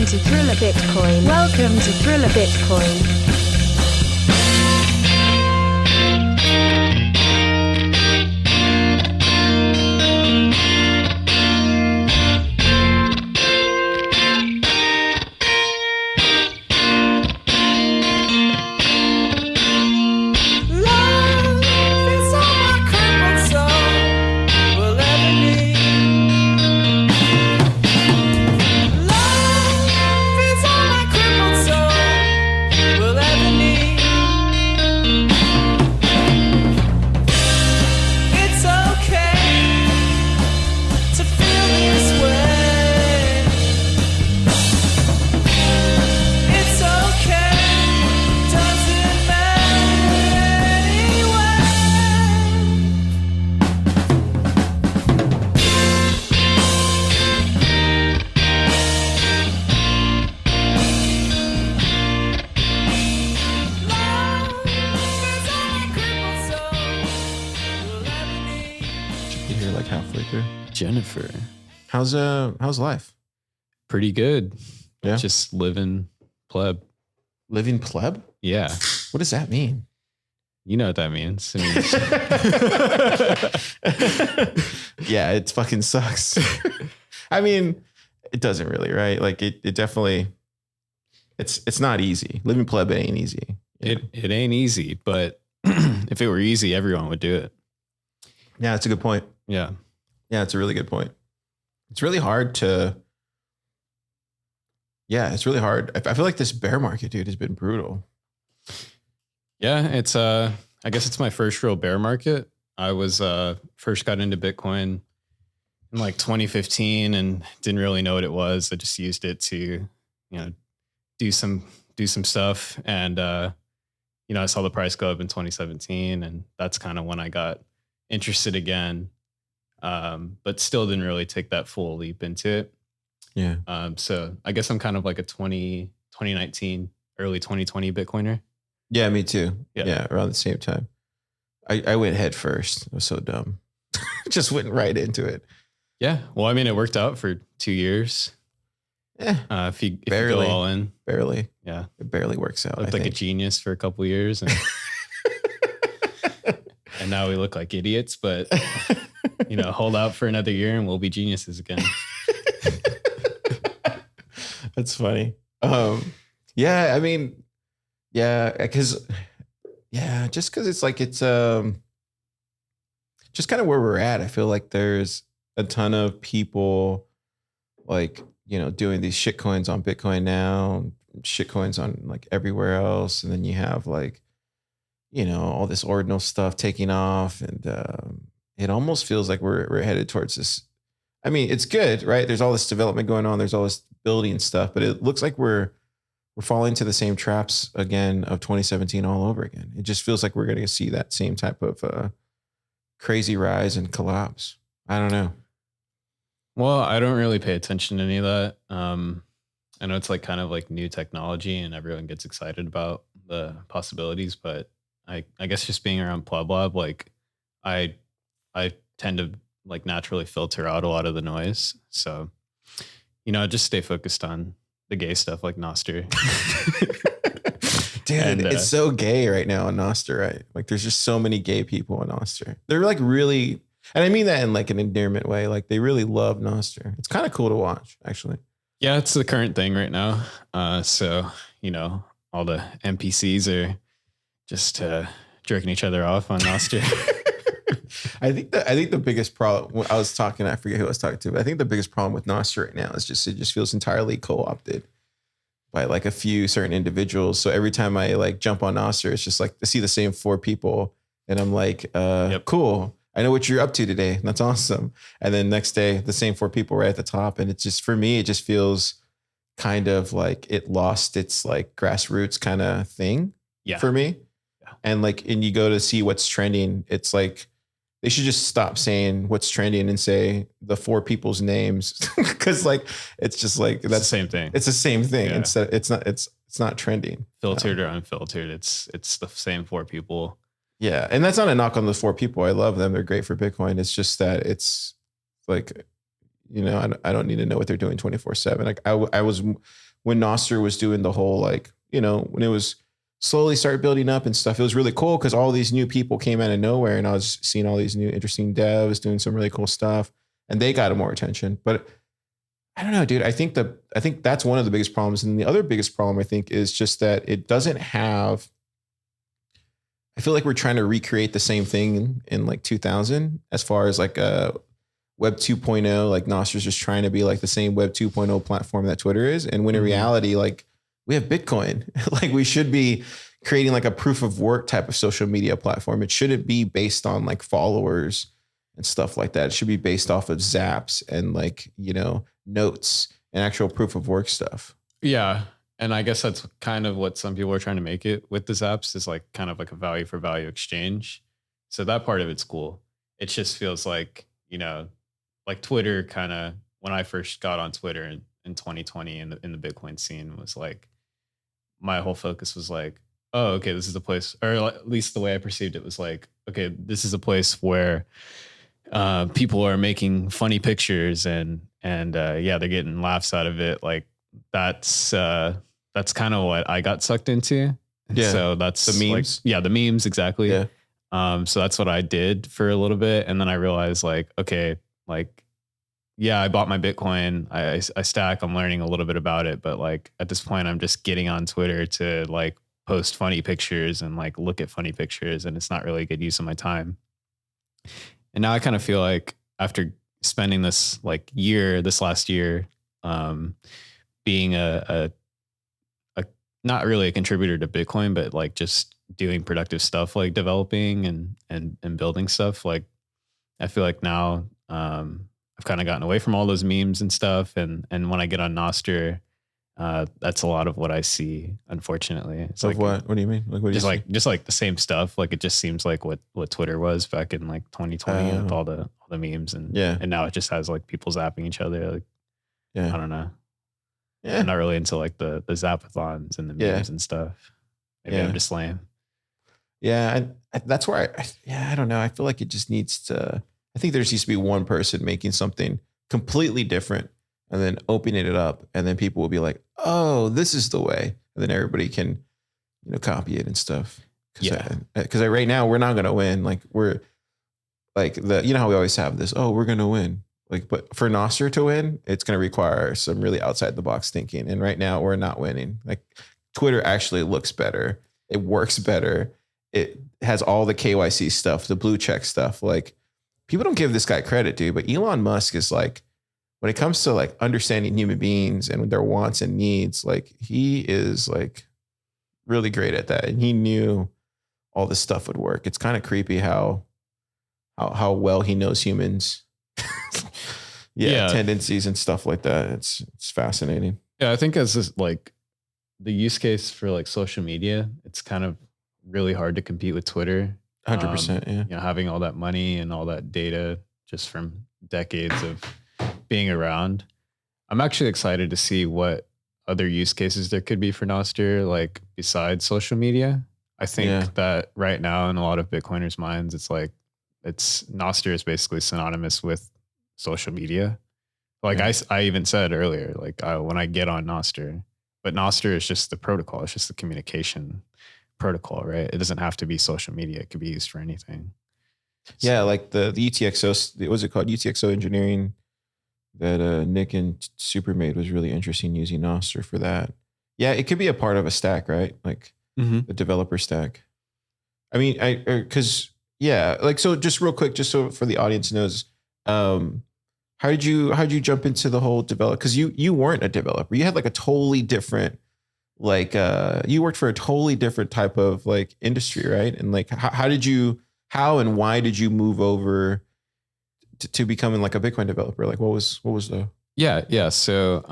Welcome to Thriller Bitcoin. Welcome to Thriller Bitcoin. Jennifer, how's life? Pretty good. Yeah, just living pleb. Living pleb? Yeah. What does that mean? You know what that means. Yeah, it fucking sucks. I mean, it doesn't really, right? Like it definitely. It's not easy. Living pleb ain't easy. It ain't easy, but if it were easy, everyone would do it. Yeah, that's a good point. Yeah. Yeah, it's a really good point. It's really hard to. Yeah, it's really hard. I feel like this bear market, dude, has been brutal. Yeah, it's I guess it's my first real bear market. I was first got into Bitcoin in like 2015 and didn't really know what it was. I just used it to, do some stuff. And I saw the price go up in 2017, and that's kind of when I got interested again. But still didn't really take that full leap into it. Yeah. So I guess I'm kind of like a 2019, early 2020 Bitcoiner. Yeah, me too. Yeah, around the same time. I went head first. I was so dumb. Just went right into it. Yeah. Well, I mean, it worked out for 2 years. If you go all in. Barely. Yeah. It barely works out. Looked like a genius for a couple of years. And, and now we look like idiots, but... hold out for another year and we'll be geniuses again. That's funny. Yeah, I mean, just because it's like, it's just kind of where we're at. I feel like there's a ton of people like, doing these shit coins on Bitcoin now, shit coins on like everywhere else. And then you have like, all this ordinal stuff taking off, and, it almost feels like we're headed towards this. I mean, it's good, right? There's all this development going on. There's all this building stuff, but it looks like we're falling into the same traps again of 2017 all over again. It just feels like we're going to see that same type of crazy rise and collapse. I don't know. Well, I don't really pay attention to any of that. I know it's like kind of like new technology and everyone gets excited about the possibilities, but I guess just being around Pleb Lab, like I tend to like naturally filter out a lot of the noise. So, just stay focused on the gay stuff like Nostr. Dude, and, it's so gay right now on Nostr, right? Like there's just so many gay people on Nostr. They're like really, and I mean that in like an endearment way. Like they really love Nostr. It's kind of cool to watch, actually. Yeah, it's the current thing right now. So, all the NPCs are just jerking each other off on Nostr. I think the biggest problem, when I was talking, I forget who I was talking to, but I think the biggest problem with Nostr right now is it just feels entirely co-opted by like a few certain individuals. So every time I like jump on Nostr, it's just like to see the same 4 people, and I'm like, cool. I know what you're up to today. That's awesome. And then next day, the same 4 people right at the top, and it's just, for me, it just feels kind of like it lost its like grassroots kind of thing. Yeah. For me. Yeah. And you go to see what's trending, it's like, they should just stop saying what's trending and say the 4 people's names, because like it's just like that's the same thing. It's the same thing. Yeah. It's not trending. Filtered or unfiltered. It's the same 4 people. Yeah, and that's not a knock on the 4 people. I love them. They're great for Bitcoin. It's just that it's like, I don't need to know what they're doing 24/7. Like I was when Nostr was doing the whole, like, you know, when it was slowly started building up and stuff, it was really cool because all these new people came out of nowhere, and I was seeing all these new interesting devs doing some really cool stuff, and they got more attention. But I don't know, dude. I think that's one of the biggest problems. And the other biggest problem, I think, is just that it doesn't have, I feel like we're trying to recreate the same thing in like 2000 as far as like a Web 2.0, like Nostr's just trying to be like the same Web 2.0 platform that Twitter is. And when in reality, like, we have Bitcoin, like we should be creating like a proof of work type of social media platform. It shouldn't be based on like followers and stuff like that. It should be based off of zaps and like, you know, notes and actual proof of work stuff. Yeah. And I guess that's kind of what some people are trying to make it with the zaps, is like kind of like a value for value exchange. So that part of it's cool. It just feels like, you know, like Twitter kind of, when I first got on Twitter in 2020 in the Bitcoin scene, was like, my whole focus was like, oh, okay, this is a place, or at least the way I perceived it was like, okay, this is a place where people are making funny pictures and yeah, they're getting laughs out of it. Like that's kind of what I got sucked into. Yeah. So that's the memes. Like, yeah, the memes, exactly. Yeah. So that's what I did for a little bit. And then I realized like, okay, like, yeah, I bought my Bitcoin. I stack. I'm learning a little bit about it, but like at this point, I'm just getting on Twitter to like post funny pictures and like look at funny pictures, and it's not really a good use of my time. And now I kind of feel like after spending this last year, being a not really a contributor to Bitcoin, but like just doing productive stuff, like developing and building stuff. Like I feel like now, I've kind of gotten away from all those memes and stuff. And when I get on Nostr, that's a lot of what I see, unfortunately. It's like, what do you mean? Like, what do you just like the same stuff. Like it just seems like what Twitter was back in like 2020 with all the memes. And and now it just has like people zapping each other. Like, I don't know. Yeah. I'm not really into like the zapathons and the memes and stuff. Maybe I'm just lame. Yeah. That's where I don't know. I feel like it just needs to, I think there needs to be one person making something completely different and then opening it up. And then people will be like, oh, this is the way. And then everybody can, you know, copy it and stuff. Because right now we're not going to win. Like we're like you know how we always have this, oh, we're going to win. Like, but for Nostr to win, it's going to require some really outside the box thinking. And right now we're not winning. Like Twitter actually looks better. It works better. It has all the KYC stuff, the blue check stuff. Like, people don't give this guy credit, dude, but Elon Musk is like, when it comes to like understanding human beings and their wants and needs, like he is like really great at that. And he knew all this stuff would work. It's kind of creepy how well he knows humans. Tendencies and stuff like that. It's fascinating. Yeah, I think as this, like the use case for like social media, it's kind of really hard to compete with Twitter. 100%. Yeah. You know, having all that money and all that data just from decades of being around. I'm actually excited to see what other use cases there could be for Nostr, like besides social media. I think that right now in a lot of Bitcoiners' minds, it's like Nostr is basically synonymous with social media. Like I even said earlier, like when I get on Nostr, but Nostr is just the protocol. It's just the communication protocol, right? It doesn't have to be social media. It could be used for anything. Yeah, like the UTXO, what was it called? UTXO engineering that Nick and Super made was really interesting using Nostr for that. Yeah, it could be a part of a stack, right? Like a developer stack. I mean, so just real quick, just so for the audience knows, how did you jump into the whole develop? Because you weren't a developer. You had like a totally different, like you worked for a totally different type of like industry, right? And like how and why did you move over to becoming like a Bitcoin developer? Like what was the so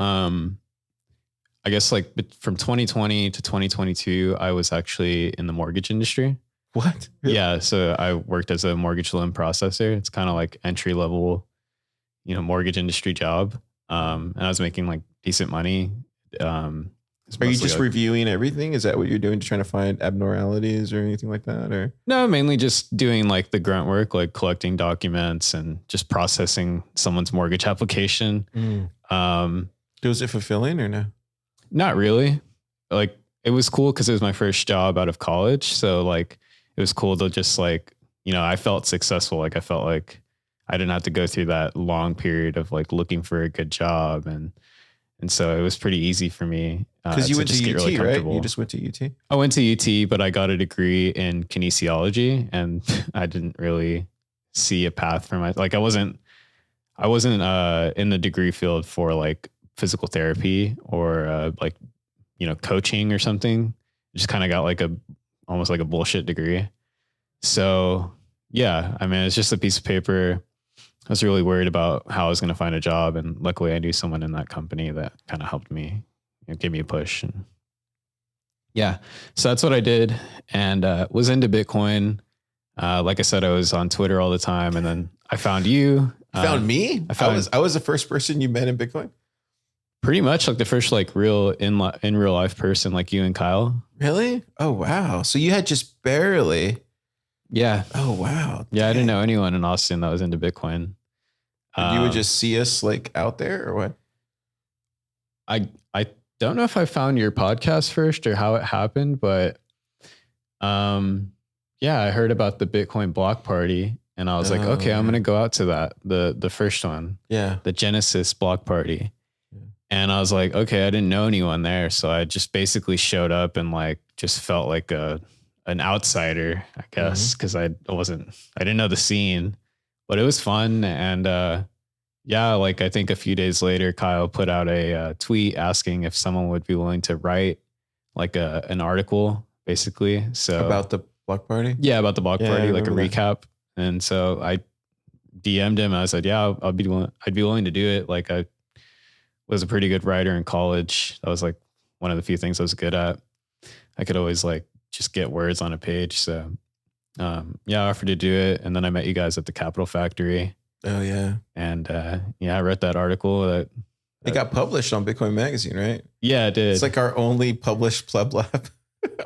I guess like from 2020 to 2022 I was actually in the mortgage industry. What? Yeah, so I worked as a mortgage loan processor. It's kind of like entry level, you know, mortgage industry job, and I was making like decent money. Are you just reviewing everything? Is that what you're doing, to trying to find abnormalities or anything like that? Or no, mainly just doing like the grunt work, like collecting documents and just processing someone's mortgage application. Was it fulfilling or no? Not really. Like it was cool because it was my first job out of college. So like it was cool to just like, I felt successful. Like I felt like I didn't have to go through that long period of like looking for a good job. And so it was pretty easy for me. Because you went to get UT, really right? comfortable. You just went to UT? I went to UT, but I got a degree in kinesiology and I didn't really see a path for like I wasn't in the degree field for like physical therapy or like, coaching or something. Just kind of got like almost like a bullshit degree. So yeah, I mean, it's just a piece of paper. I was really worried about how I was going to find a job. And luckily I knew someone in that company that kind of helped me, give me a push. And yeah, so that's what I did and was into Bitcoin. Like I said, I was on Twitter all the time and then I found you. You found me? I was the first person you met in Bitcoin? Pretty much like the first like real in real life person like you and Kyle. Really? Oh, wow. So you had just barely. Yeah. Oh, wow. Yeah. I didn't know anyone in Austin that was into Bitcoin. You would just see us like out there or what? I don't know if I found your podcast first or how it happened, but yeah, I heard about the Bitcoin block party and I was like, okay, I'm going to go out to that. The first one. Yeah. The Genesis block party. Yeah. And I was like, okay, I didn't know anyone there. So I just basically showed up and like, just felt like an outsider, I guess, because I didn't know the scene, but it was fun. And yeah, like I think a few days later, Kyle put out a tweet asking if someone would be willing to write like an article, basically. So about the block party? Yeah, about the block party, like a recap. And so I DM'd him. I said, yeah, I'd be willing to do it. Like I was a pretty good writer in college. That was like one of the few things I was good at. I could always like just get words on a page. So yeah, I offered to do it. And then I met you guys at the Capital Factory. Oh yeah. And yeah, I read that article that it got published on Bitcoin Magazine, right? Yeah, it did. It's like our only published pleb lab.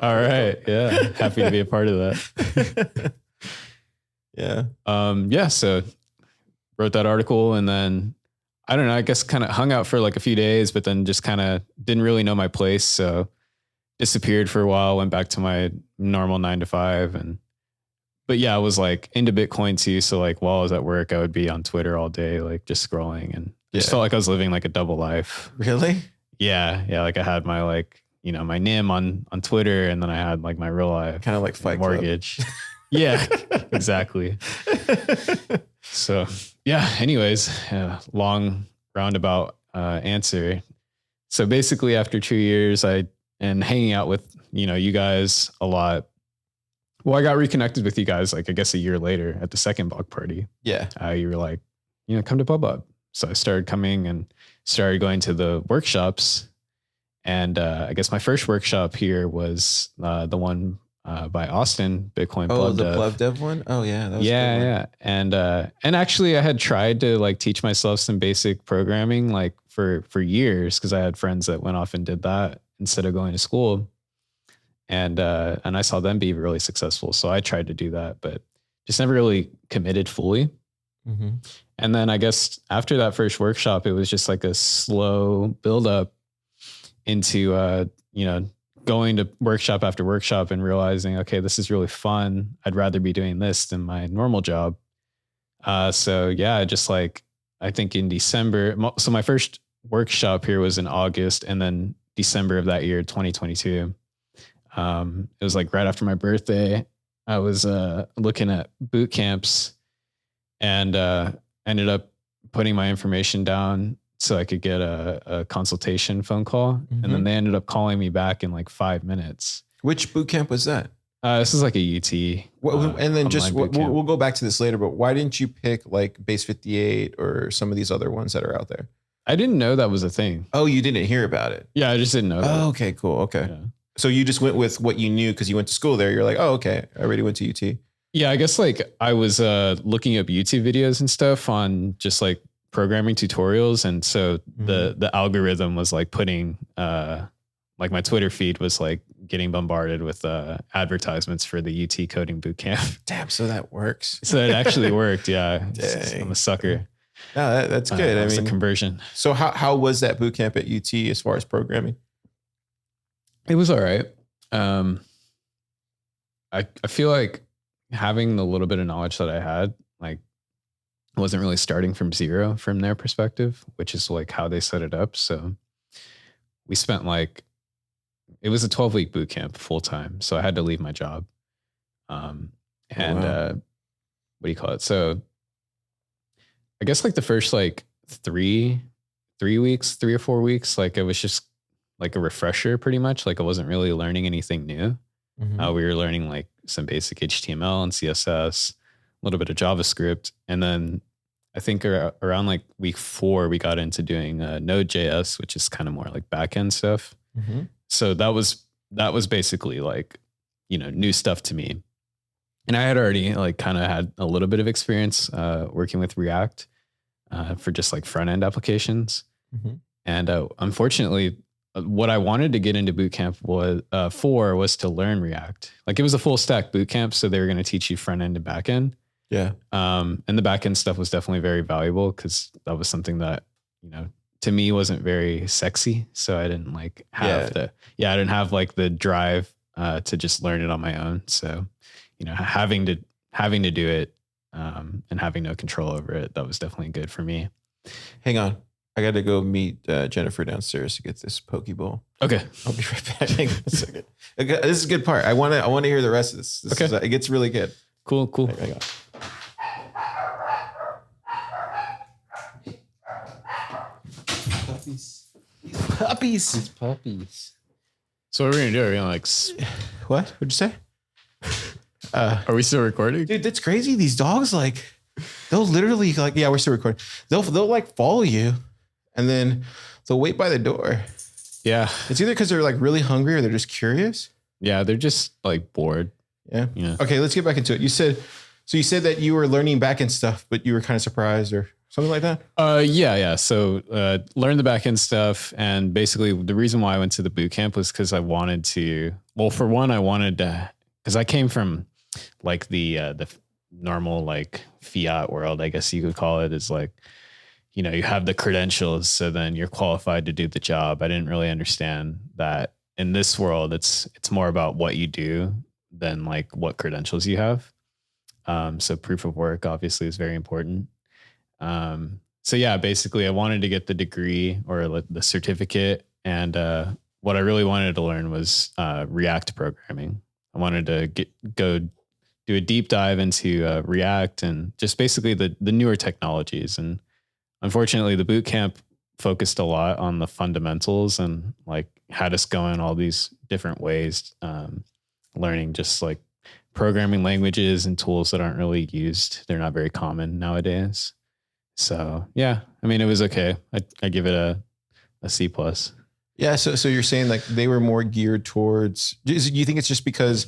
All right. Yeah. Happy to be a part of that. Yeah. Yeah. So wrote that article and then I don't know, I guess kind of hung out for like a few days, but then just kind of didn't really know my place. So disappeared for a while, went back to my normal 9 to 5. But yeah, I was like into Bitcoin too. So like while I was at work, I would be on Twitter all day, like just scrolling and just felt like I was living like a double life. Really? Yeah. Yeah. Like I had my like, my NIM on Twitter and then I had like my real life. Kind of like Fight mortgage. Yeah, exactly. So yeah, anyways, long roundabout answer. So basically after 2 years, and hanging out with, you guys a lot. Well, I got reconnected with you guys, like I guess a year later at the second block party. Yeah. You were like, come to PubUp. So I started coming and started going to the workshops. And I guess my first workshop here was the one by Austin, Bitcoin Pleb Dev. Oh, the Pleb Dev one? Oh yeah. That was yeah. And actually I had tried to like teach myself some basic programming like for years because I had friends that went off and did that instead of going to school. And I saw them be really successful. So I tried to do that, but just never really committed fully. Mm-hmm. And then I guess after that first workshop, it was just like a slow build up into, going to workshop after workshop and realizing, okay, this is really fun. I'd rather be doing this than my normal job. So yeah, just like, I think in December, so my first workshop here was in August and then December of that year, 2022. It was like right after my birthday. I was looking at boot camps and ended up putting my information down so I could get a consultation phone call. Mm-hmm. And then they ended up calling me back in like 5 minutes. Which boot camp was that? This is like a UT. And then just we'll go back to this later, but why didn't you pick like Base 58 or some of these other ones that are out there? I didn't know that was a thing. Oh, you didn't hear about it? Yeah, I just didn't know that. Oh, okay, cool. Okay. Yeah. So you just went with what you knew because you went to school there. You're like, oh, okay, I already went to UT. Yeah, I guess like I was looking up YouTube videos and stuff on just like programming tutorials. And so the algorithm was like putting like my Twitter feed was like getting bombarded with advertisements for the UT coding bootcamp. Damn, so that works. So it actually worked. Yeah. I'm a sucker. No, that's good. I mean, a conversion. So how was that bootcamp at UT as far as programming? It was all right. Um, I feel like having the little bit of knowledge that I had, like, I wasn't really starting from zero from their perspective, which is like how they set it up. So we spent like, it was a 12-week boot camp full time. So I had to leave my job. Um, and wow. what do you call it? So I guess like the first like 3 weeks, 3 or 4 weeks, like it was just like a refresher pretty much. Like I wasn't really learning anything new. Mhm. We were learning like some basic HTML and CSS, a little bit of JavaScript. And then I think around like week 4, we got into doing Node.js, which is kind of more like backend stuff. Mhm. So that was basically like, new stuff to me. And I had already like kind of had a little bit of experience working with React for just like front end applications. Mhm. And unfortunately, what I wanted to get into bootcamp was to learn React. Like it was a full stack bootcamp, so they were going to teach you front end and back end. Yeah. And the back end stuff was definitely very valuable because that was something that to me wasn't very sexy. So I didn't like have I didn't have like the drive to just learn it on my own. So having to do it and having no control over it, that was definitely good for me. Hang on. I got to go meet Jennifer downstairs to get this poke bowl. Okay. I'll be right back. Hang on a second. Okay, this is a good part. I want to hear the rest of this. It gets really good. Cool. Hang on. Puppies. It's puppies. So what are we gonna do? Are we gonna like? What? What'd you say? Are we still recording? Dude, that's crazy. These dogs, like, they'll literally like, yeah, we're still recording. They'll like follow you, and then they'll wait by the door. Yeah. It's either because they're like really hungry or they're just curious. Yeah, they're just like bored. Yeah. Yeah. Okay, let's get back into it. You said that you were learning backend stuff, but you were kind of surprised or something like that. Yeah. So learn the backend stuff, and basically the reason why I went to the boot camp was because I wanted to. Well, for one, I wanted to, because I came from like the normal like fiat world, I guess you could call it. Is like, you have the credentials, so then you're qualified to do the job. I didn't really understand that in this world, it's more about what you do than like what credentials you have. So proof of work obviously is very important. So yeah, basically I wanted to get the degree or the certificate. And what I really wanted to learn was React programming. I wanted to go do a deep dive into React and just basically the newer technologies. And unfortunately, the boot camp focused a lot on the fundamentals and like had us go in all these different ways, learning just like programming languages and tools that aren't really used. They're not very common nowadays. So yeah, I mean, it was okay. I give it a C+. Yeah. So you're saying like they were more geared towards, do you think it's just because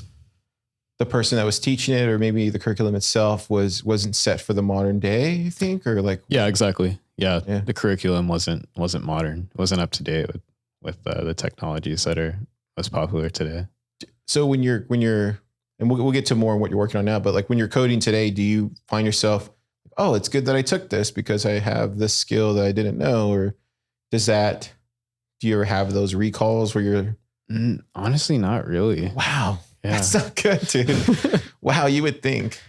the person that was teaching it, or maybe the curriculum itself wasn't set for the modern day, you think, or like? Yeah, exactly. Yeah. The curriculum wasn't modern. It wasn't up to date with the technologies that are most popular today. So when you're, and we'll get to more on what you're working on now, but like when you're coding today, do you find yourself, oh, it's good that I took this because I have this skill that I didn't know? Or do you ever have those recalls where you're honestly not really? Wow. Yeah. That's not good, dude. Wow. You would think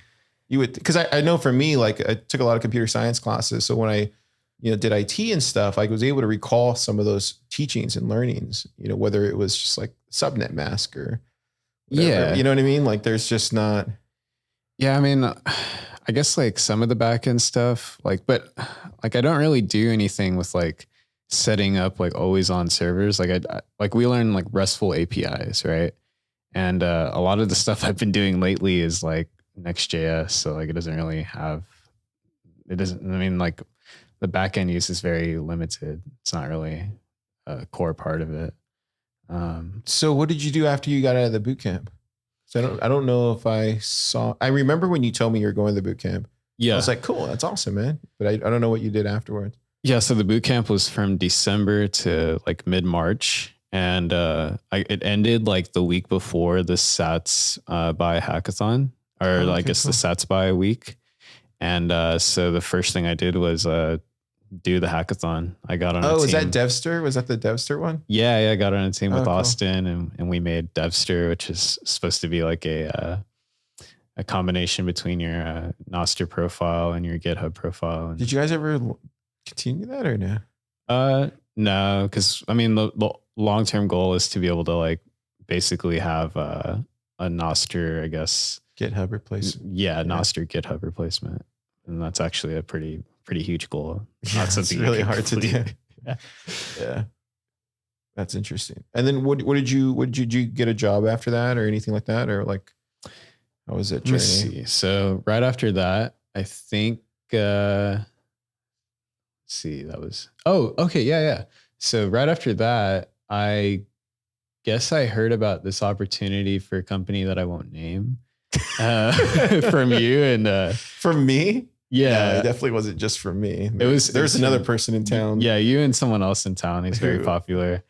because I know for me, like I took a lot of computer science classes. So when I, did IT and stuff, I was able to recall some of those teachings and learnings, whether it was just like subnet mask or whatever, yeah, you know what I mean? Like there's just not. Yeah. I mean, I guess like some of the backend stuff, like, but like, I don't really do anything with like setting up like always on servers. Like like we learn like RESTful APIs, right? And a lot of the stuff I've been doing lately is like Next.js. So like it doesn't, I mean, like the backend use is very limited. It's not really a core part of it. So what did you do after you got out of the boot camp? So I don't know if I remember when you told me you're going to the boot camp. Yeah. I was like, cool, that's awesome, man. But I don't know what you did afterwards. Yeah. So the boot camp was from December to like mid-March. And it ended like the week before the Sats by hackathon, or I guess the Sats by week. And so the first thing I did was do the hackathon. I got on. Oh, a was team. that Devster? Was that the Devster one? Yeah, I got on a team with cool. Austin, and we made Devster, which is supposed to be like a combination between your Nostr profile and your GitHub profile. Did you guys ever continue that or no? No, because I mean the long term goal is to be able to like basically have a Nostr, I guess. GitHub replacement. Yeah, Nostr GitHub replacement, and that's actually a pretty huge goal. Yeah, it's really hard to do. Yeah, that's interesting. And then what did you get a job after that or anything like that, or like how was it? Let me see. So right after that, I think. See, that was. Oh, okay, yeah. So right after that, I guess I heard about this opportunity for a company that I won't name from you and from me. Yeah, it definitely wasn't just from me. There's another person in town. Yeah, you and someone else in town. He's very popular.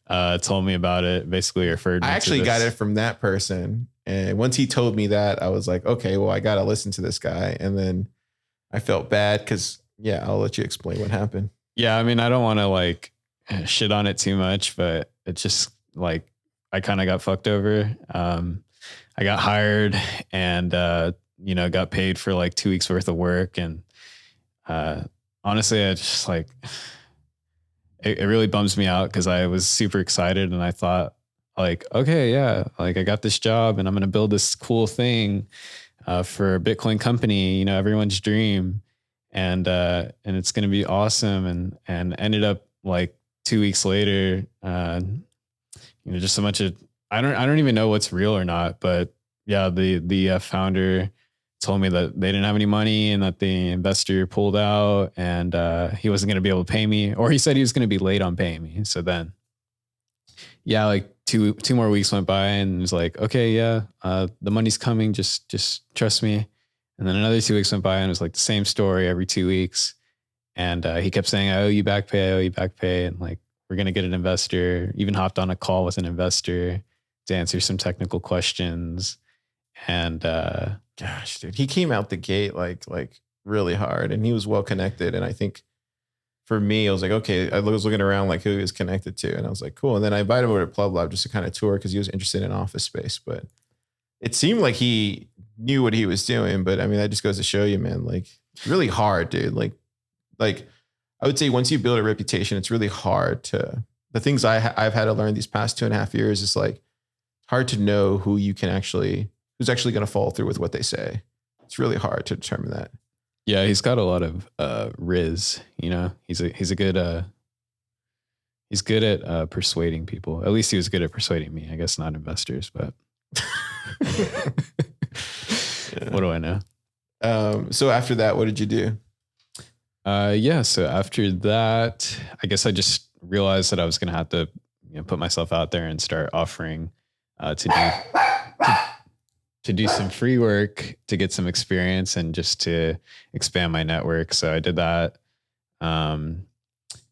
Told me about it. Basically referred me. I actually got it from that person, and once he told me that, I was like, okay, well, I got to listen to this guy. And then I felt bad because I'll let you explain what happened. Yeah, I mean, I don't want to like shit on it too much, but it just like I kind of got fucked over. I got hired and got paid for like 2 weeks worth of work, and honestly, I just like it really bums me out because I was super excited and I thought like, okay, yeah, like I got this job and I'm gonna build this cool thing for a Bitcoin company, everyone's dream. And it's going to be awesome. And ended up like 2 weeks later, just so much of, I don't even know what's real or not, but yeah, the founder told me that they didn't have any money and that the investor pulled out and he wasn't going to be able to pay me, or he said he was going to be late on paying me. So then, yeah, like two more weeks went by and it was like, okay, yeah, the money's coming. Just trust me. And then another 2 weeks went by and it was like the same story every 2 weeks. And he kept saying, I owe you back pay. And like, we're going to get an investor. Even hopped on a call with an investor to answer some technical questions. And gosh, dude, he came out the gate like really hard and he was well connected. And I think for me, I was like, okay, I was looking around like who he was connected to. And I was like, cool. And then I invited him over to Plub Lab just to kind of tour because he was interested in office space. But it seemed like he knew what he was doing, but I mean, that just goes to show you, man, like it's really hard, dude. Like I would say once you build a reputation, it's really hard the things I've had to learn these past 2.5 years is like hard to know who's actually going to follow through with what they say. It's really hard to determine that. Yeah. He's got a lot of riz, he's good at persuading people. At least he was good at persuading me, I guess not investors, but what do I know? So after that, what did you do? So after that, I guess I just realized that I was going to have to put myself out there and start offering to do some free work to get some experience and just to expand my network. So I did that. And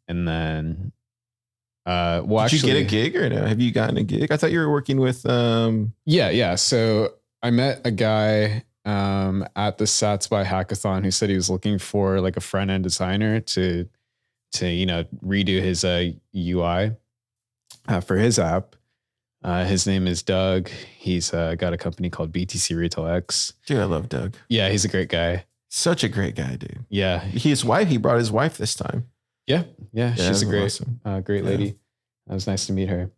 then did you get a gig or no? Have you gotten a gig? I thought you were working with Yeah. So I met a guy at the Sats by Hackathon who said he was looking for like a front end designer to redo his UI for his app. His name is Doug. He's got a company called BTC Retail X. Dude, I love Doug. Yeah, he's a great guy. Such a great guy, dude. Yeah, he brought his wife this time. Yeah, she's a great lady. Yeah. It was nice to meet her.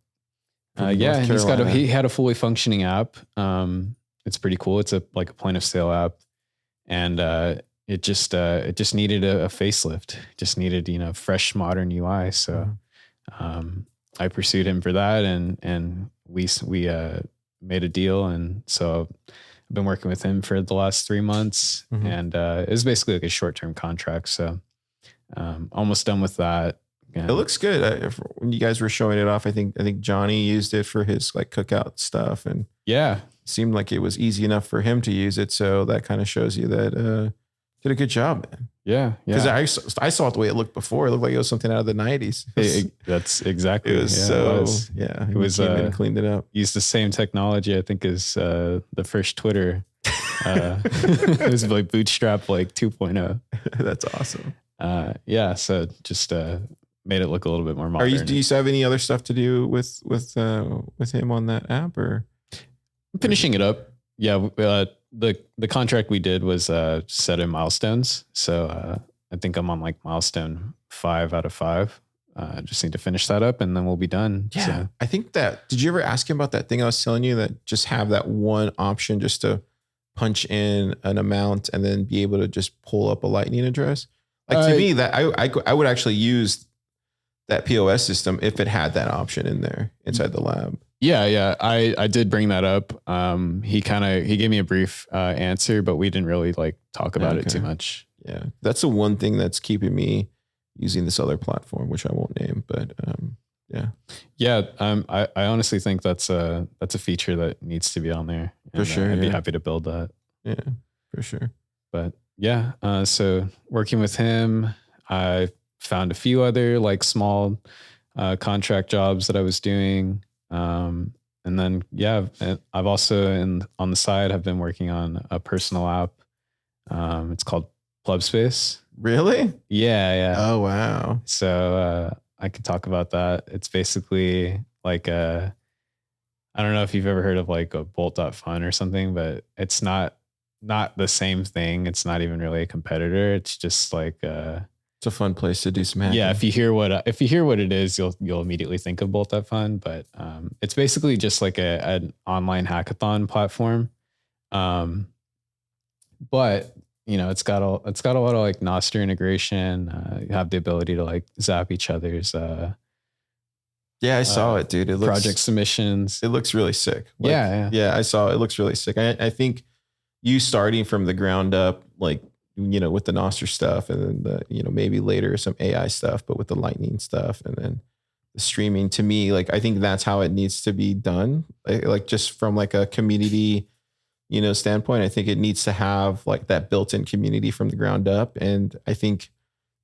He had a fully functioning app. It's pretty cool. It's a point of sale app, and it just needed a facelift. Just needed fresh modern UI. So I pursued him for that, and we made a deal, and so I've been working with him for the last 3 months, and it was basically like a short-term contract. So almost done with that. It looks good. When you guys were showing it off, I think Johnny used it for his like cookout stuff, and yeah, it seemed like it was easy enough for him to use it. So that kind of shows you that did a good job, man. Yeah, because I saw it the way it looked before. It looked like it was something out of the 90s. That's exactly. It was it was cleaned it up. Used the same technology, I think, as the first Twitter. It was like Bootstrap 2.0. That's awesome. Yeah, so just made it look a little bit more Are modern. you? Do you still have any other stuff to do with him on that app, or I'm finishing it up. Yeah, the contract we did was set in milestones. So I think I'm on like milestone 5 out of 5. Just need to finish that up and then we'll be done. Yeah, So, I think that. Did you ever ask him about that thing I was telling you that just have that one option just to punch in an amount and then be able to just pull up a Lightning address? Like to me, that I would actually use that POS system if it had that option in there inside the lab. yeah. I did bring that up. He gave me a brief answer, but we didn't really like talk about it too much. Yeah, that's the one thing that's keeping me using this other platform, which I won't name, but yeah. I honestly think that's a feature that needs to be on there. For sure, I'd be yeah. happy to build that. Yeah, for sure. But yeah, so working with him, I found a few other like small contract jobs that I was doing. And then, yeah, I've also on the side, have been working on a personal app. It's called Plubspace. Really? Yeah. Oh, wow. So I could talk about that. It's basically like I don't know if you've ever heard of like a Bolt.fun or something, but it's not the same thing. It's not even really a competitor. It's just like it's a fun place to do some hacking. Yeah, if you hear what it is, you'll immediately think of Bolt.fun. But it's basically just like an online hackathon platform. But it's got a lot of like Nostr integration. You have the ability to like zap each other's yeah, I saw it, dude. It looks project submissions. It looks really sick. Like, yeah. I saw it. It looks really sick. I think you starting from the ground up, like with the Nostr stuff, and then the maybe later some AI stuff, but with the Lightning stuff, and then the streaming. To me, like I think that's how it needs to be done. Like just from like a community standpoint, I think it needs to have like that built-in community from the ground up. And I think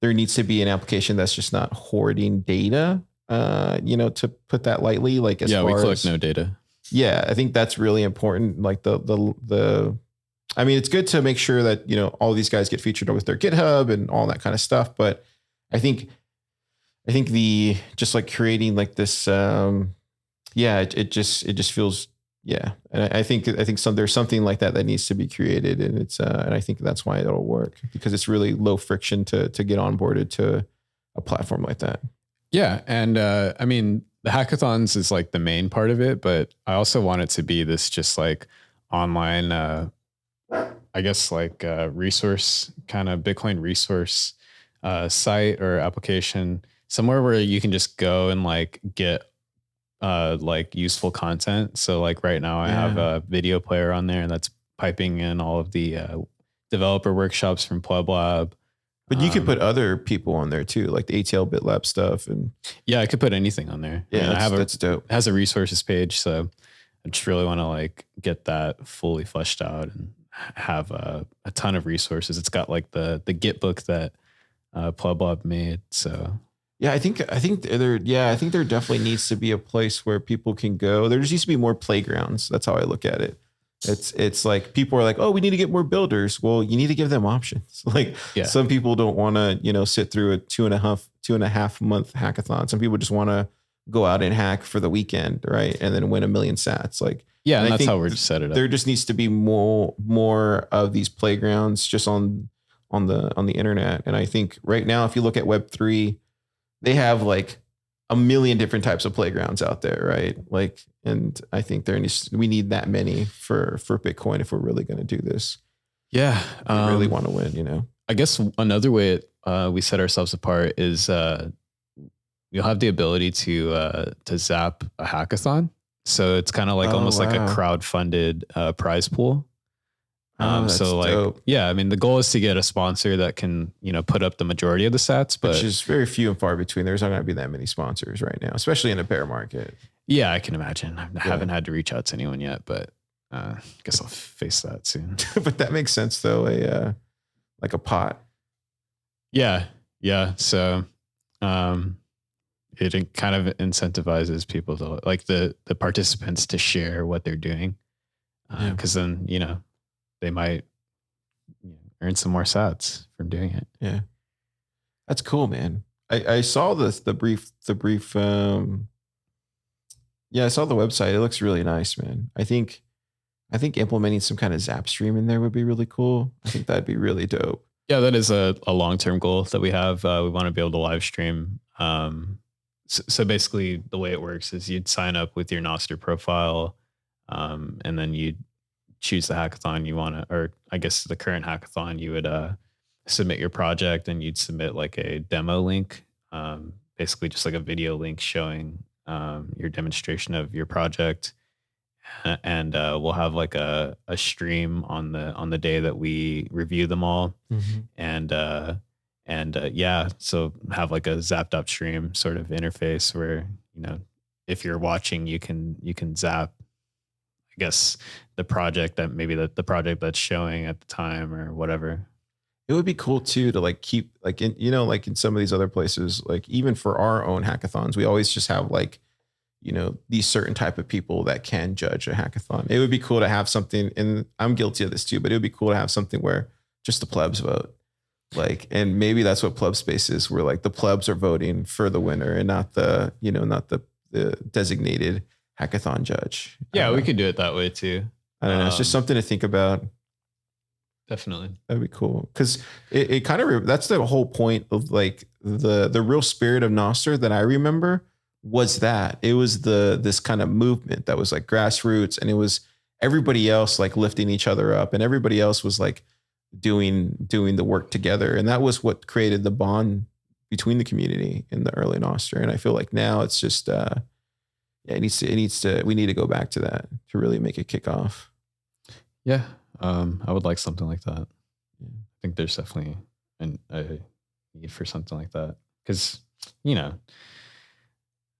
there needs to be an application that's just not hoarding data, to put that lightly, like as far we collect as, no data. Yeah. I think that's really important. Like I mean, it's good to make sure that, all these guys get featured with their GitHub and all that kind of stuff. But I think just like creating like this, it just feels, yeah. And I think there's something like that needs to be created, and and I think that's why it'll work, because it's really low friction to get onboarded to a platform like that. Yeah. And I mean, the hackathons is like the main part of it, but I also want it to be this just like online, I guess like resource, kind of Bitcoin resource site or application, somewhere where you can just go and like get like useful content. So like right now I have a video player on there, and that's piping in all of the developer workshops from PlubLab. But you could put other people on there too, like the ATL BitLab stuff. And yeah, I could put anything on there. Yeah, that's dope. It has a resources page. So I just really want to like get that fully fleshed out and have a ton of resources. It's got like the Git book that PlubLab made. So yeah, I think there definitely needs to be a place where people can go. There just needs to be more playgrounds. That's how I look at it. It's like people are like, oh, we need to get more builders. Well, you need to give them options. Like some people don't want to, sit through a 2.5 month hackathon. Some people just want to go out and hack for the weekend, right? And then win 1 million sats. Like, yeah, and that's how we're set it up. There just needs to be more of these playgrounds just on the internet. And I think right now, if you look at Web3, they have like 1 million different types of playgrounds out there, right? Like, and I think we need that many for Bitcoin if we're really going to do this. Yeah, we really want to win. I guess another way we set ourselves apart is you'll have the ability to zap a hackathon. So it's kind of like almost like a crowd-funded prize pool. So like, dope. Yeah, I mean, the goal is to get a sponsor that can, put up the majority of the sats, but which is very few and far between. There's not going to be that many sponsors right now, especially in a bear market. Yeah, I can imagine. I haven't had to reach out to anyone yet, but I guess I'll face that soon. But that makes sense though. Like a pot. Yeah. So, it kind of incentivizes people to like the participants to share what they're doing. Cause then, they might earn some more sats from doing it. Yeah. That's cool, man. I saw the brief yeah, I saw the website. It looks really nice, man. I think implementing some kind of Zap stream in there would be really cool. I think that'd be really dope. Yeah, that is a long-term goal that we have. We want to be able to live stream. So basically the way it works is you'd sign up with your Nostr profile, and then you'd choose the hackathon you want to, or I guess the current hackathon, you would submit your project and you'd submit like a demo link, basically just like a video link showing your demonstration of your project. And we'll have like a stream on the day that we review them all. Mm-hmm. And yeah, so have like a zapped up stream sort of interface where, you know, if you're watching, you can zap, I guess, the project that maybe the project that's showing at the time or whatever. It would be cool too to like keep like in, you know, like in some of these other places, like even for our own hackathons, we always just have like, you know, these certain type of people that can judge a hackathon. It would be cool to have something, and I'm guilty of this too, but it would be cool to have something where just the plebs vote. Like, and maybe that's what pleb space is, where like the plebs are voting for the winner and not the, you know, not the designated hackathon judge. Yeah, we could do it that way too. I don't know. It's just something to think about. Definitely. That'd be cool. Cause it kind of, that's the whole point of like the real spirit of Nostr that I remember was that it was this kind of movement that was like grassroots, and it was everybody else like lifting each other up, and everybody else was like doing the work together. And that was what created the bond between the community in the early Nostr. And I feel like now it's just, yeah, we need to go back to that to really make it kick off. Yeah. I would like something like that. Yeah. I think there's definitely a need for something like that. Cause you know,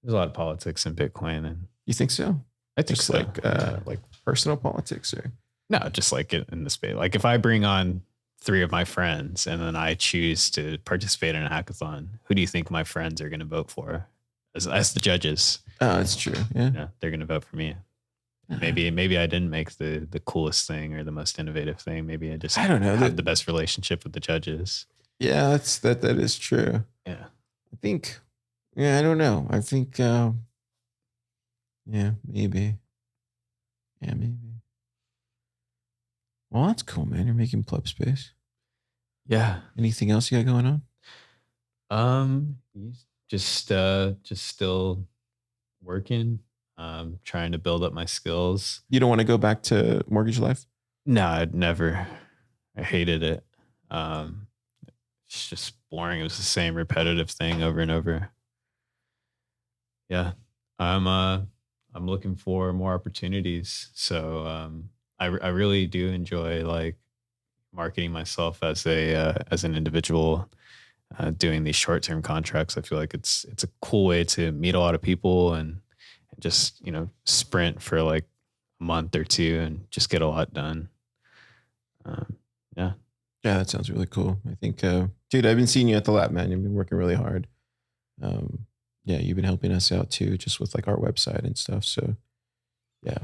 there's a lot of politics in Bitcoin, and you think so? I think just so. Like personal politics, or no, just like in the space. Like if I bring on 3 of my friends and then I choose to participate in a hackathon, who do you think my friends are going to vote for as the judges? Oh, that's true. Yeah, they're going to vote for me. Maybe I didn't make the coolest thing or the most innovative thing. Maybe I don't know, have the best relationship with the judges. Yeah, that is true. Yeah, I think. Yeah, I don't know. I think. Yeah, maybe. Yeah, maybe. Well, that's cool, man. You're making pleb space. Yeah. Anything else you got going on? Just still working. Trying to build up my skills. You don't want to go back to mortgage life? No, I'd never. I hated it. It's just boring. It was the same repetitive thing over and over. Yeah, I'm looking for more opportunities. So I really do enjoy like marketing myself as an individual, doing these short-term contracts. I feel like it's a cool way to meet a lot of people and just, you know, sprint for like a month or 2 and just get a lot done. Yeah, that sounds really cool. I think, dude, I've been seeing you at the lab, man. You've been working really hard. Yeah, you've been helping us out too, just with like our website and stuff. So, yeah,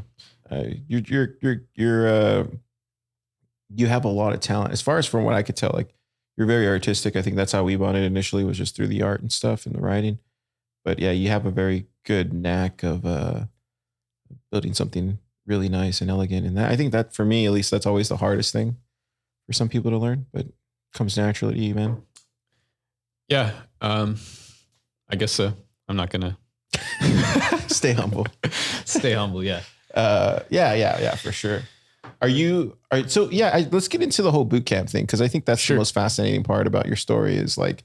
you have a lot of talent. As far as from what I could tell, like you're very artistic. I think that's how we bonded initially, was just through the art and stuff and the writing. But yeah, you have a very good knack of building something really nice and elegant. And that, I think that for me, at least, that's always the hardest thing for some people to learn, but it comes naturally to you, man. Yeah, I guess so. I'm not gonna stay humble. Stay humble. Yeah. Yeah, for sure. All right. So yeah, let's get into the whole boot camp thing, because I think that's the most fascinating part about your story is like,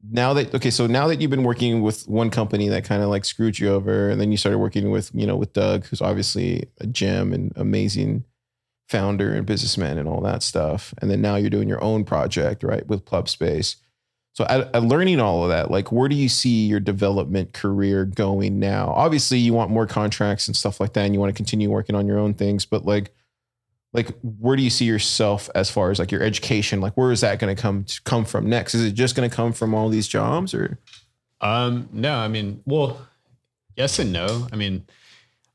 now that you've been working with one company that kind of like screwed you over, and then you started working with, you know, with Doug, who's obviously a gem and amazing founder and businessman and all that stuff. And then now you're doing your own project, right, with Pleb Space. So learning all of that, like, where do you see your development career going now? Obviously you want more contracts and stuff like that, and you want to continue working on your own things, but like where do you see yourself as far as like your education? Like, where is that going to come from next? Is it just going to come from all these jobs, or? No, I mean, well, yes and no. I mean,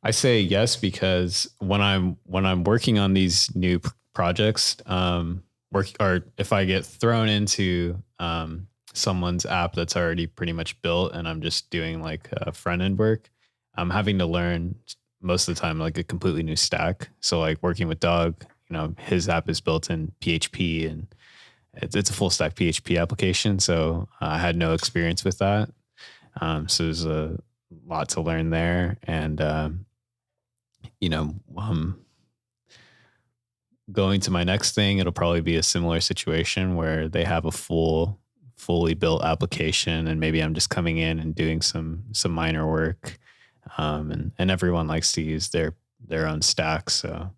I say yes because when I'm working on these new projects, or if I get thrown into someone's app that's already pretty much built and I'm just doing like front end work, I'm having to learn most of the time like a completely new stack. So like working with Doug, his app is built in PHP and it's a full stack PHP application. So I had no experience with that. So there's a lot to learn there. And, going to my next thing, it'll probably be a similar situation where they have a fully built application and maybe I'm just coming in and doing some minor work. And everyone likes to use their own stack. So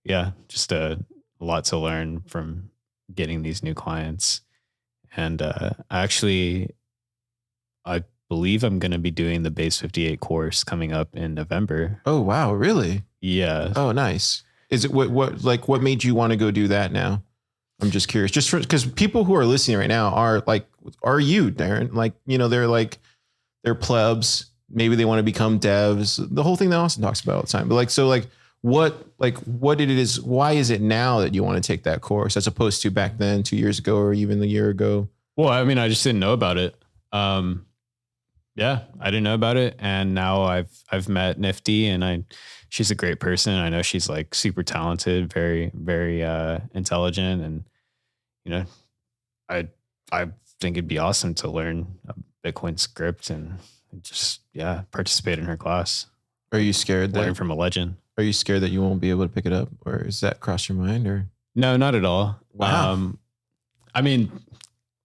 yeah, just a lot to learn from getting these new clients. And I believe I'm going to be doing the Base 58 course coming up in November. Oh, wow. Really? Yeah. Oh, nice. Is it what made you want to go do that now? I'm just curious, just because people who are listening right now are you, Darren? Like, they're plebs. Maybe they want to become devs. The whole thing that Austin talks about all the time. But what it is, why is it now that you want to take that course as opposed to back then 2 years ago or even a year ago? Well, I mean, I just didn't know about it. Yeah, I didn't know about it. And now I've met Nifty and she's a great person. I know she's like super talented, very, very intelligent. And, I think it'd be awesome to learn a Bitcoin script and just, participate in her class. Are you scared learn from a legend? Are you scared that you won't be able to pick it up, or is that cross your mind? Or no, not at all. Wow. I mean,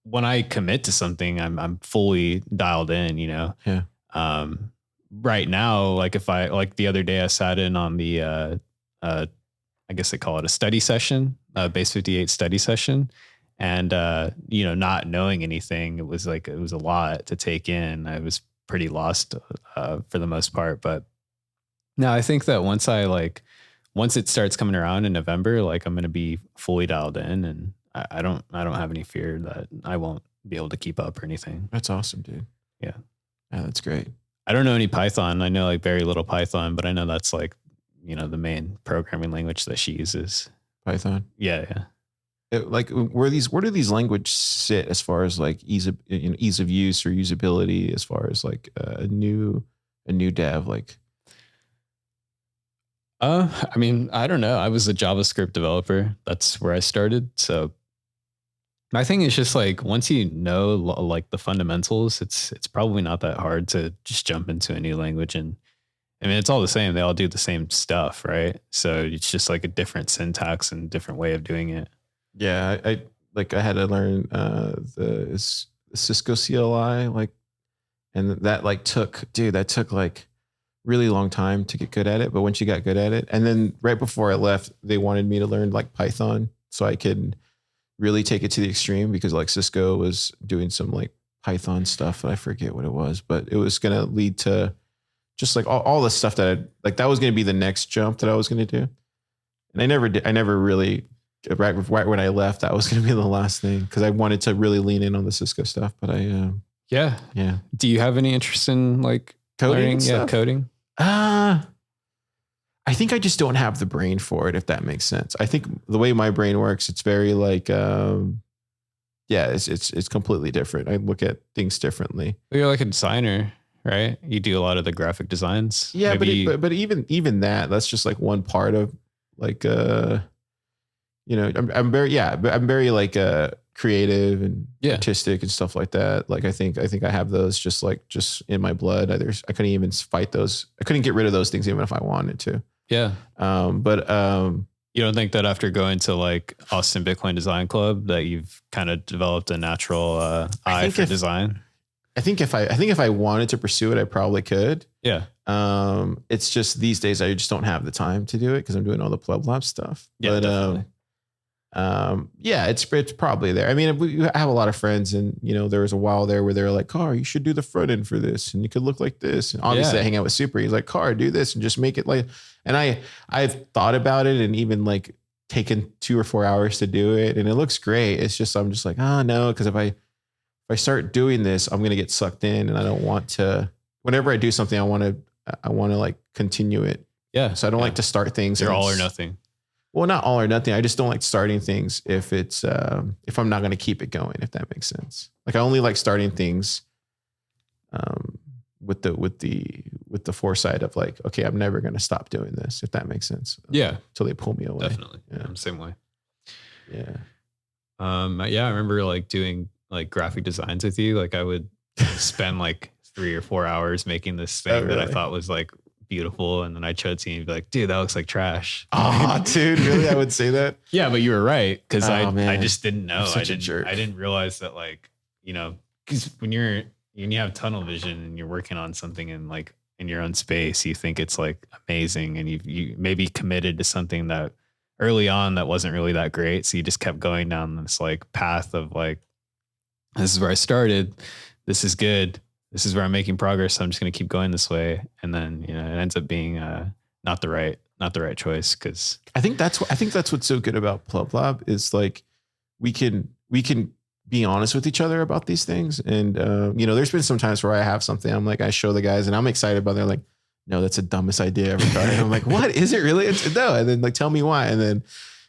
when I commit to something, I'm fully dialed in, Yeah. Right now, like if I, like the other day I sat in on the, I guess they call it a study session, Base 58 study session. And, not knowing anything, it was a lot to take in. I was pretty lost, for the most part, but no, I think that once it starts coming around in November, like I'm going to be fully dialed in and I don't have any fear that I won't be able to keep up or anything. That's awesome, dude. Yeah. Yeah, that's great. I don't know any Python. I know like very little Python, but I know that's like, the main programming language that she uses. Python. Yeah. Where do these languages sit as far as like ease of use or usability, as far as like a new dev? Like, I mean, I don't know. I was a JavaScript developer. That's where I started. So my thing is just like, once you know, like the fundamentals, it's probably not that hard to just jump into a new language. And I mean, it's all the same. They all do the same stuff, right? So it's just like a different syntax and different way of doing it. Yeah. I had to learn, the Cisco CLI, and that took like really long time to get good at it. But once you got good at it, and then right before I left, they wanted me to learn like Python so I could really take it to the extreme, because like Cisco was doing some like Python stuff. I forget what it was, but it was going to lead to just like all the stuff that that was going to be the next jump that I was going to do. And I never did. I never really, right when I left, that was going to be the last thing, because I wanted to really lean in on the Cisco stuff. But yeah. Do you have any interest in like coding? Coding. I think I just don't have the brain for it, if that makes sense. I think the way my brain works, it's very like, it's completely different. I look at things differently. Well, you're like a designer, right? You do a lot of the graphic designs. Yeah, but even that's just like one part of like, I'm very like creative and artistic and stuff like that. Like I think I have those just in my blood. I couldn't even fight those. I couldn't get rid of those things even if I wanted to. Yeah. But you don't think that after going to like Austin Bitcoin Design Club that you've kind of developed a natural eye for design? I think if I wanted to pursue it, I probably could. Yeah. It's just these days I just don't have the time to do it because I'm doing all the Pleb Lab stuff. Yeah, but it's probably there. I mean, we have a lot of friends, and there was a while there where they're like, "Car, you should do the front end for this, and you could look like this." And obviously, I hang out with Super. He's like, "Car, do this and just make it like." And I've thought about it and even like taken 2 or 4 hours to do it, and it looks great. It's just I'm just like, oh no, because if I start doing this, I'm gonna get sucked in, and I don't want to. Whenever I do something, I want to like continue it. Yeah. So I don't like to start things. They're all or nothing. well, not all or nothing. I just don't like starting things if it's if I'm not going to keep it going, if that makes sense. Like I only like starting things with the foresight of like, okay, I'm never going to stop doing this, if that makes sense. Yeah. Till they pull me away. Definitely. Yeah. I'm the same way. Yeah. Yeah, I remember like doing like graphic designs with you. Like I would spend like 3 or 4 hours making this thing that I thought was like beautiful. And then I'd show it to you and be like, dude, that looks like trash. Oh, dude, really? I would say that. Yeah, but you were right. Cause I man. just didn't know. I'm such a jerk. I didn't realize that like, you know, cause when you have tunnel vision and you're working on something in like in your own space, you think it's like amazing. And you maybe committed to something that early on that wasn't really that great. So you just kept going down this like path of like, this is where I started. This is good. This is where I'm making progress. So I'm just going to keep going this way. And then, you know, it ends up being not the right choice. Cause I think that's what's so good about Plub Lab is like, we can be honest with each other about these things. And, you know, there's been some times where I have something, I'm like, I show the guys and I'm excited about it. They're like, no, that's the dumbest idea ever tried. And I'm like, what is it really? It's no. And then like, tell me why. And then,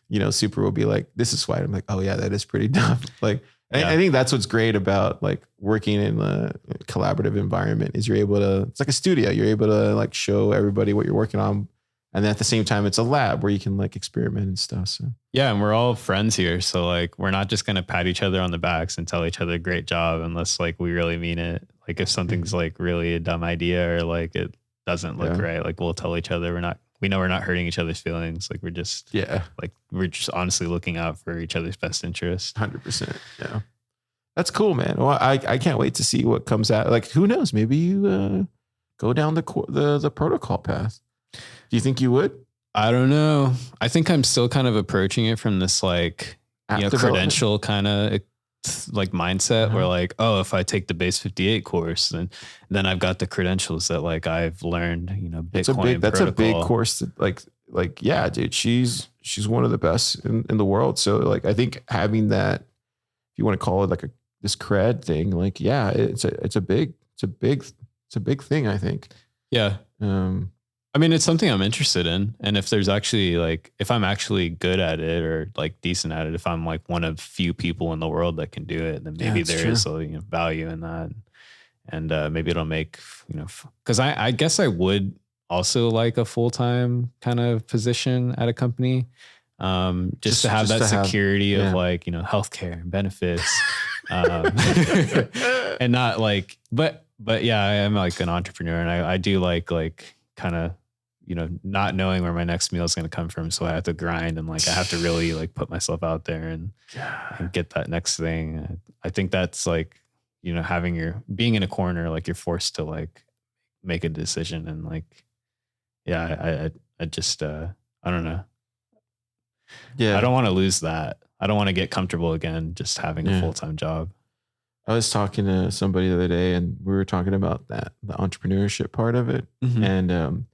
you know, Super will be like, this is why. I'm like, oh yeah, that is pretty dumb. Like, I think that's what's great about like working in a collaborative environment is you're able to, it's like a studio. You're able to like show everybody what you're working on. And then at the same time, it's a lab where you can like experiment and stuff. So yeah, and we're all friends here. So like, we're not just going to pat each other on the backs and tell each other great job unless like we really mean it. Like if something's like really a dumb idea or like it doesn't look right, like we'll tell each other we know we're not hurting each other's feelings. Like we're just we're just honestly looking out for each other's best interest. 100%. Yeah. That's cool, man. Well, I can't wait to see what comes out. Like, who knows? Maybe you go down the protocol path. Do you think you would? I don't know. I think I'm still kind of approaching it from this like, App you know, development? credential kind of like mindset where like, oh, if I take the base 58 course, then I've got the credentials that like I've learned, you know, Bitcoin that's protocol. a big course to like, yeah, dude, she's one of the best in the world. So like, I think having that, if you want to call it like this cred thing, like, yeah, it's a big thing, I think. Yeah. I mean, it's something I'm interested in. And if there's actually like, if I'm actually good at it or like decent at it, if I'm like one of few people in the world that can do it, then maybe there is a value in that. And maybe it'll make, you know, cause I guess I would also like a full-time kind of position at a company. Just to have that security of like, you know, healthcare and benefits. And not like, but yeah, I am like an entrepreneur and I do like kind of, you know, not knowing where my next meal is going to come from. So I have to grind and like, I have to really like put myself out there and get that next thing. I think that's like, you know, being in a corner, like you're forced to like make a decision and like, yeah, I just, I don't know. Yeah. I don't want to lose that. I don't want to get comfortable again, just having a full-time job. I was talking to somebody the other day and we were talking about the entrepreneurship part of it. Mm-hmm. And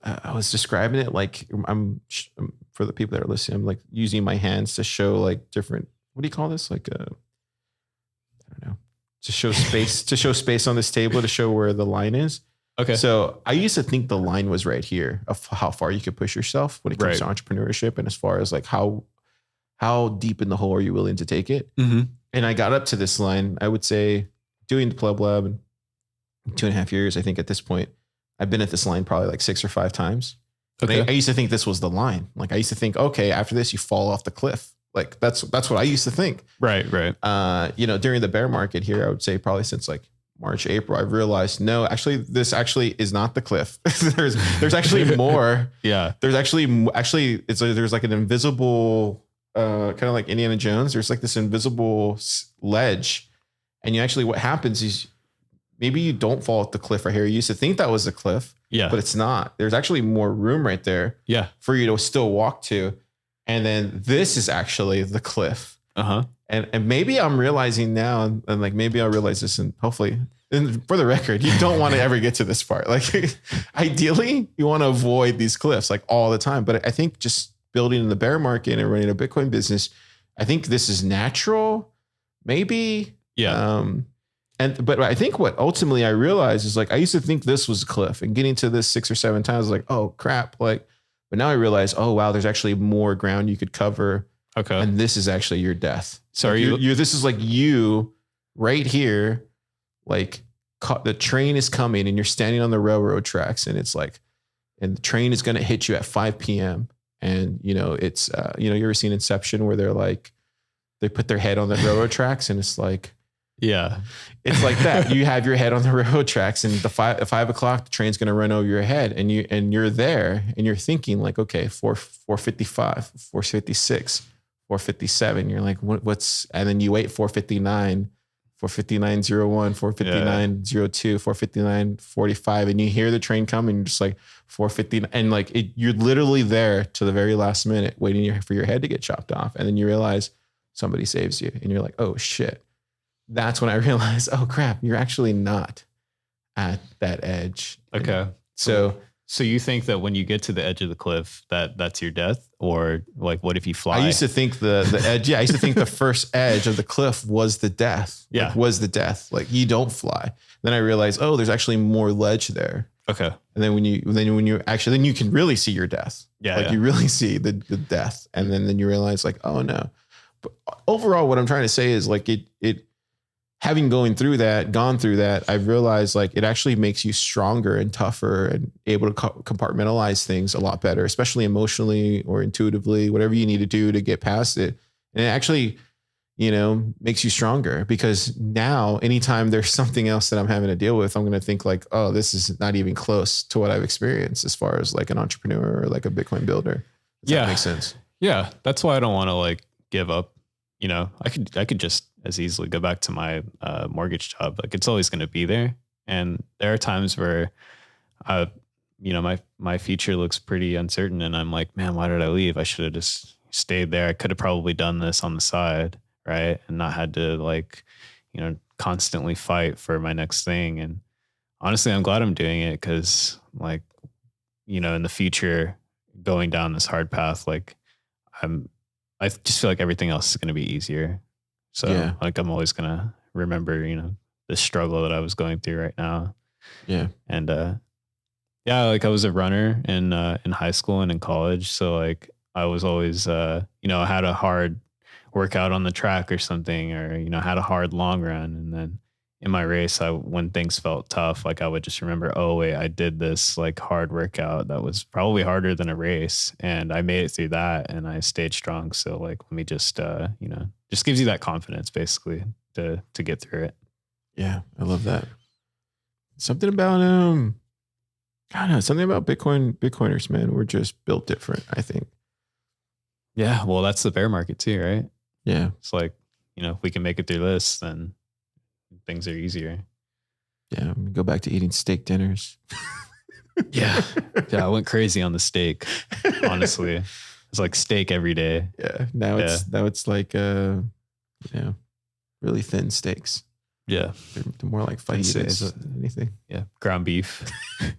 I was describing it like for the people that are listening, I'm like using my hands to show like different, what do you call this? Like I don't know, to show space on this table to show where the line is. Okay. So I used to think the line was right here of how far you could push yourself when it comes to entrepreneurship. And as far as like how deep in the hole are you willing to take it? Mm-hmm. And I got up to this line, I would say doing the Plub Lab in 2.5 years. I think at this point, I've been at this line probably like 6 or 5 times. Okay. I used to think this was the line. Like I used to think, okay, after this, you fall off the cliff. Like that's what I used to think. Right. You know, during the bear market here, I would say probably since like March, April, I've realized, no, actually, this actually is not the cliff. there's actually more. Yeah. There's actually there's like an invisible, kind of like Indiana Jones. There's like this invisible ledge. And what happens is maybe you don't fall off the cliff right here. You used to think that was the cliff, but it's not. There's actually more room right there for you to still walk to. And then this is actually the cliff. Uh-huh. And maybe I'm realizing now, and like maybe I'll realize this, and hopefully, and for the record, you don't want to ever get to this part. Like ideally, you want to avoid these cliffs like all the time. But I think just building in the bear market and running a Bitcoin business, I think this is natural, maybe. Yeah. But I think what ultimately I realized is like I used to think this was a cliff, and getting to this 6 or 7 times, like, oh crap, like But now I realize, oh wow, there's actually more ground you could cover, Okay. and this is actually your death. So are Like, you? this is like you right here, like the train is coming, and you're standing on the railroad tracks, and it's like, and the train is going to hit you at 5 p.m. And it's you ever seen Inception where they're like, they put their head on the railroad tracks, and it's like Yeah. It's that. You have your head on the railroad tracks, and at 5 o'clock, the train's going to run over your head, and you're there, and you're thinking like, okay, 4:55, 4:56, 4:57. You're like, what's? And then you wait 4:59, 4:59:01, 4:59:02, 4:59:45, and you hear the train coming. You're just like 4:59, and like you're literally there to the very last minute, waiting for your head to get chopped off, and then you realize somebody saves you, and you're like, oh shit. That's when I realized, oh crap, you're actually not at that edge. Okay. So you think that when you get to the edge of the cliff, that's your death, or like, what if you fly? I used to think the edge. Yeah, I used to think the first edge of the cliff was the death. Yeah, like, was the death. Like you don't fly. Then I realized, oh, there's actually more ledge there. Okay. And then when you actually, then you can really see your death. Yeah. Like you really see the death, and then you realize like, oh no. But overall, what I'm trying to say is like it. Having gone through that, I've realized like it actually makes you stronger and tougher and able to compartmentalize things a lot better, especially emotionally or intuitively, whatever you need to do to get past it. And it actually, makes you stronger, because now anytime there's something else that I'm having to deal with, I'm going to think like, oh, this is not even close to what I've experienced as far as like an entrepreneur or like a Bitcoin builder. Does that make sense? Yeah. That's why I don't want to like give up. I could just as easily go back to my mortgage job. Like it's always going to be there. And there are times where, my future looks pretty uncertain, and I'm like, man, why did I leave? I should have just stayed there. I could have probably done this on the side, right? And not had to like, constantly fight for my next thing. And honestly, I'm glad I'm doing it, because like, in the future, going down this hard path, like I just feel like everything else is going to be easier. So Yeah. like, I'm always going to remember, the struggle that I was going through right now. Yeah. And, like I was a runner in high school and in college. So like I was always, I had a hard workout on the track or something, or, had a hard long run. And then in my race, when things felt tough, like I would just remember, oh wait, I did this like hard workout that was probably harder than a race, and I made it through that, and I stayed strong. So like, let me just, just gives you that confidence basically to get through it. Yeah, I love that. Something about I don't know, something about Bitcoiners, man. We're just built different, I think. Yeah, well, that's the bear market too, right? Yeah. It's like, if we can make it through this, then things are easier. Yeah, we go back to eating steak dinners. Yeah. Yeah, I went crazy on the steak, honestly. It's like steak every day. Yeah. Now it's like really thin steaks. Yeah. They're more like fajitas than anything. Yeah. Ground beef.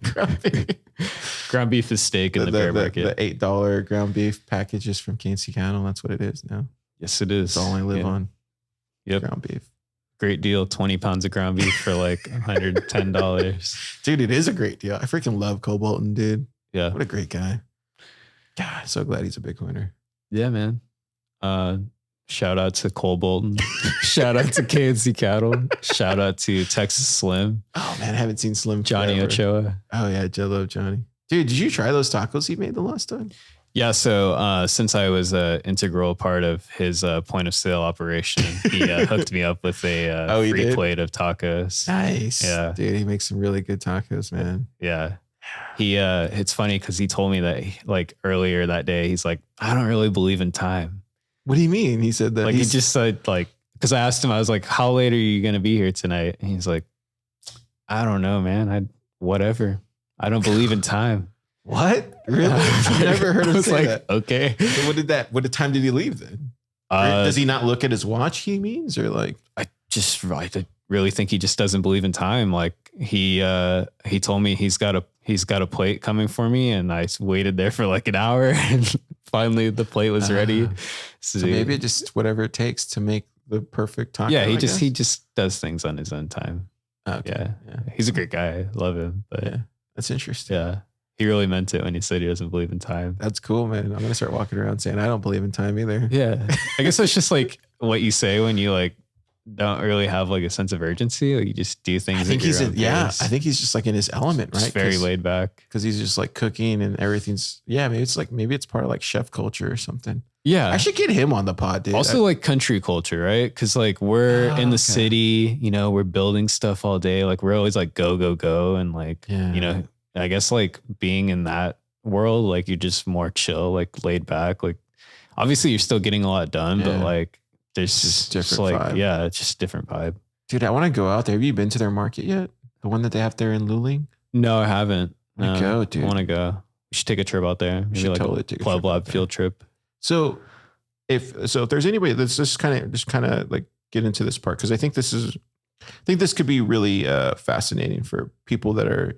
Ground beef. Ground beef is steak in the bear market. The $8 ground beef packages from KNC Cattle. That's what it is now. Yes, it is. That's all I live on. Yep. Ground beef. Great deal. 20 pounds of ground beef for like $110. Dude, it is a great deal. I freaking love Cole Bolton, dude. Yeah. What a great guy. God, so glad he's a Bitcoiner. Yeah, man. Shout out to Cole Bolton. Shout out to KNC Cattle. Shout out to Texas Slim. Oh man, I haven't seen Slim Johnny forever. Ochoa. Oh yeah, I love Johnny. Dude, did you try those tacos he made the last time? Yeah, so since I was an integral part of his point of sale operation, he hooked me up with a free plate of tacos. Nice. Yeah. Dude, he makes some really good tacos, man. Yeah. He it's funny because he told me that like earlier that day, he's like, I don't really believe in time. What do you mean? He said that. Like he just said like, because I asked him, I was like, how late are you going to be here tonight? And he's like, I don't know, man. Whatever. I don't believe in time. What? Really? I've never heard him say that. Okay. So what time did he leave then? Does he not look at his watch, he means? Or like, I really think he just doesn't believe in time. Like he told me he's got a plate coming for me, and I waited there for like an hour, and finally the plate was ready. So maybe just whatever it takes to make the perfect taco. Yeah, he just does things on his own time. Okay. Yeah. He's a great guy. I love him. But yeah, that's interesting. Yeah. He really meant it when he said he doesn't believe in time. That's cool, man. I'm gonna start walking around saying I don't believe in time either. Yeah. I guess that's just like what you say when you like don't really have like a sense of urgency. Like you just do things. I think at your own pace. I think he's just like in his element, right? Just very laid back. Because he's just like cooking and everything's maybe it's part of like chef culture or something. Yeah. I should get him on the pod, dude. Also like country culture, right? Because like we're in the city, you know, we're building stuff all day. Like we're always like go, go, go. And like, you know, I guess like being in that world, like you're just more chill, like laid back. Like obviously you're still getting a lot done, but like there's just different like, vibe. it's just different vibe. Dude, I want to go out there. Have you been to their market yet? The one that they have there in Luling? No, I haven't. Go, dude. I want to go. We should take a trip out there. Maybe like totally a take a Club trip Lab out there. field trip. So if there's anybody, let's just kind of like get into this part. Cause I think this could be really fascinating for people that are,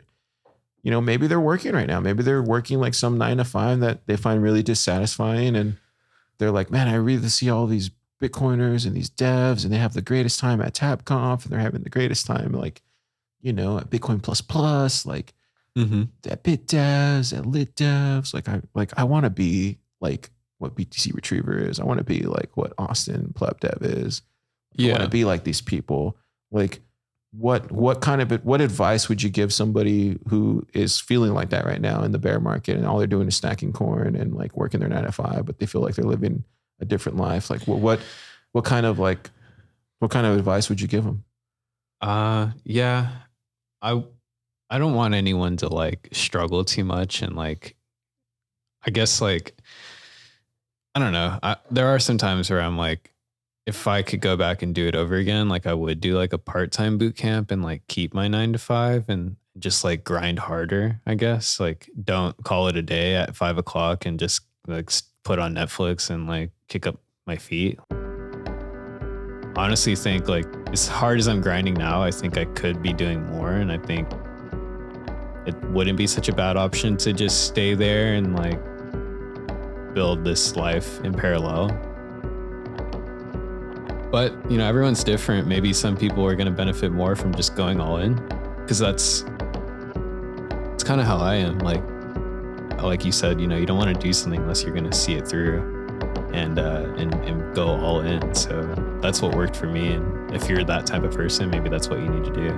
you know, maybe they're working right now. Maybe they're working like some 9 to 5 that they find really dissatisfying. And they're like, man, I really see all these Bitcoiners and these devs and they have the greatest time at TabConf and they're having the greatest time, like, you know, at Bitcoin plus, like at Bit Devs, at Lit Devs. I want to be like what BTC Retriever is. I want to be like what Austin Pleb Dev is. I want to be like these people. Like what advice would you give somebody who is feeling like that right now in the bear market and all they're doing is stacking corn and like working their 9 to 5, but they feel like they're living a different life? Like what kind of advice would you give them? Yeah, I don't want anyone to like struggle too much. And like, I guess like, I don't know. There are some times where I'm like, if I could go back and do it over again, like I would do like a part-time boot camp and like keep my 9 to 5 and just like grind harder, I guess. Like don't call it a day at 5 o'clock and just like put on Netflix and like kick up my feet. Honestly think like as hard as I'm grinding now, I think I could be doing more. And I think it wouldn't be such a bad option to just stay there and like build this life in parallel. But, you know, everyone's different. Maybe some people are going to benefit more from just going all in because it's kind of how I am. Like you said, you know, you don't want to do something unless you're going to see it through and go all in. So that's what worked for me. And if you're that type of person, maybe that's what you need to do.